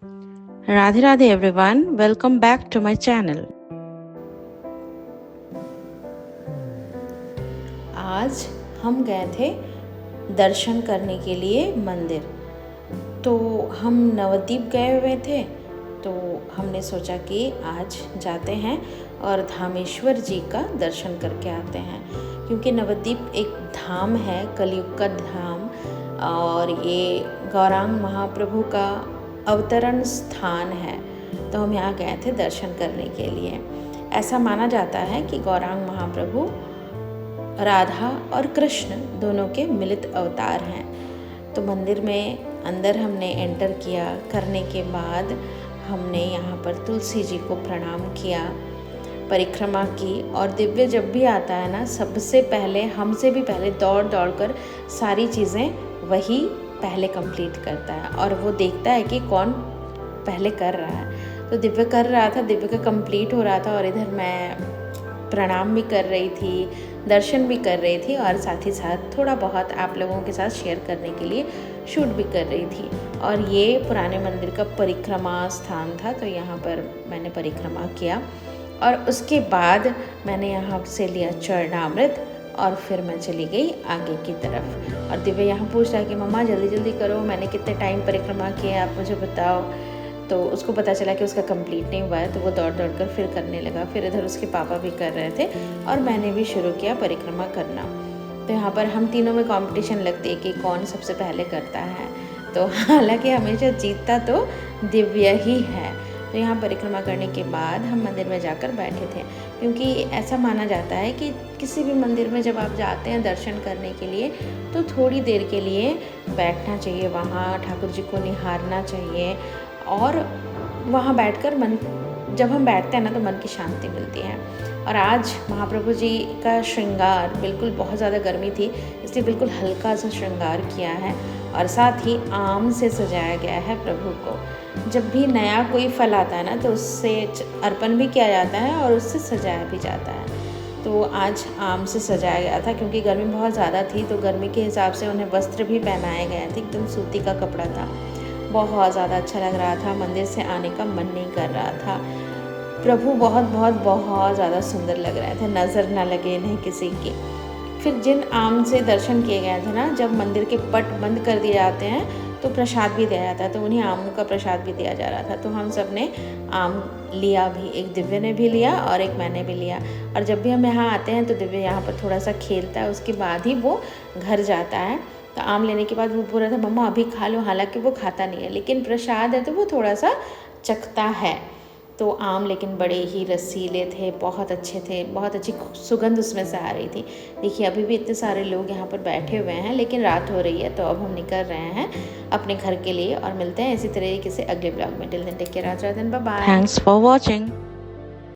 Radhe Radhe everyone, welcome back to my channel. आज हम गए थे दर्शन करने के लिए मंदिर। तो हम नवद्वीप गए हुए थे, तो हमने सोचा कि आज जाते हैं और धामेश्वर जी का दर्शन करके आते हैं, क्योंकि नवद्वीप एक धाम है, कलयुग का धाम, और ये गौरांग महाप्रभु का अवतरण स्थान है। तो हम यहाँ गए थे दर्शन करने के लिए। ऐसा माना जाता है कि गौरांग महाप्रभु राधा और कृष्ण दोनों के मिलित अवतार हैं। तो मंदिर में अंदर हमने एंटर किया, करने के बाद हमने यहाँ पर तुलसी जी को प्रणाम किया, परिक्रमा की। और दिव्य जब भी आता है ना, सबसे पहले, हमसे भी पहले दौड़ कर सारी चीज़ें वही पहले कंप्लीट करता है, और वो देखता है कि कौन पहले कर रहा है। तो दिव्य कर रहा था, दिव्य का कंप्लीट हो रहा था, और इधर मैं प्रणाम भी कर रही थी, दर्शन भी कर रही थी, और साथ ही साथ थोड़ा बहुत आप लोगों के साथ शेयर करने के लिए शूट भी कर रही थी। और ये पुराने मंदिर का परिक्रमा स्थान था, तो यहाँ पर मैंने परिक्रमा किया, और उसके बाद मैंने यहाँ से लिया चरणामृत, और फिर मैं चली गई आगे की तरफ। और दिव्य यहाँ पूछ रहा है कि मम्मा जल्दी जल्दी करो, मैंने कितने टाइम परिक्रमा किया आप मुझे बताओ। तो उसको पता चला कि उसका कंप्लीट नहीं हुआ है, तो वो दौड़ कर फिर करने लगा। फिर इधर उसके पापा भी कर रहे थे, और मैंने भी शुरू किया परिक्रमा करना। तो यहाँ पर हम तीनों में कंपटीशन लगती है कि कौन सबसे पहले करता है। तो हालांकि हमेशा जीतता तो दिव्य ही है। तो यहाँ परिक्रमा करने के बाद हम मंदिर में जाकर बैठे थे, क्योंकि ऐसा माना जाता है कि किसी भी मंदिर में जब आप जाते हैं दर्शन करने के लिए, तो थोड़ी देर के लिए बैठना चाहिए, वहाँ ठाकुर जी को निहारना चाहिए। और वहाँ बैठकर जब हम बैठते हैं ना, तो मन की शांति मिलती है। और आज महाप्रभु जी का श्रृंगार बिल्कुल, बहुत ज़्यादा गर्मी थी इसलिए बिल्कुल हल्का सा श्रृंगार किया है, और साथ ही आम से सजाया गया है प्रभु को। जब भी नया कोई फल आता है ना, तो उससे अर्पण भी किया जाता है और उससे सजाया भी जाता है। तो आज आम से सजाया गया था, क्योंकि गर्मी बहुत ज़्यादा थी, तो गर्मी के हिसाब से उन्हें वस्त्र भी पहनाए गए थे, एकदम सूती का कपड़ा था। बहुत ज़्यादा अच्छा लग रहा था, मंदिर से आने का मन नहीं कर रहा था। प्रभु बहुत ज़्यादा सुंदर लग रहे थे, नज़र ना लगे इन्हें किसी की। फिर जिन आम से दर्शन किए गए थे ना, जब मंदिर के पट बंद कर दिए जाते हैं तो प्रसाद भी दिया जाता है, तो उन्हीं आमों का प्रसाद भी दिया जा रहा था। तो हम सब ने आम लिया भी, एक दिव्य ने भी लिया और एक मैंने भी लिया। और जब भी हम यहाँ आते हैं तो दिव्य यहाँ पर थोड़ा सा खेलता है, उसके बाद ही वो घर जाता है। तो आम लेने के बाद वो बोल रहा था मम्मा अभी खा लो, हालांकि वो खाता नहीं है, लेकिन प्रसाद है तो वो थोड़ा सा चखता है। तो आम लेकिन बड़े ही रसीले थे, बहुत अच्छे थे, बहुत अच्छी सुगंध उसमें से आ रही थी। देखिए अभी भी इतने सारे लोग यहाँ पर बैठे हुए हैं, लेकिन रात हो रही है, तो अब हम निकल रहे हैं अपने घर के लिए, और मिलते हैं इसी तरह किसी अगले ब्लॉग में। Till then take care, bye bye. Thanks for watching.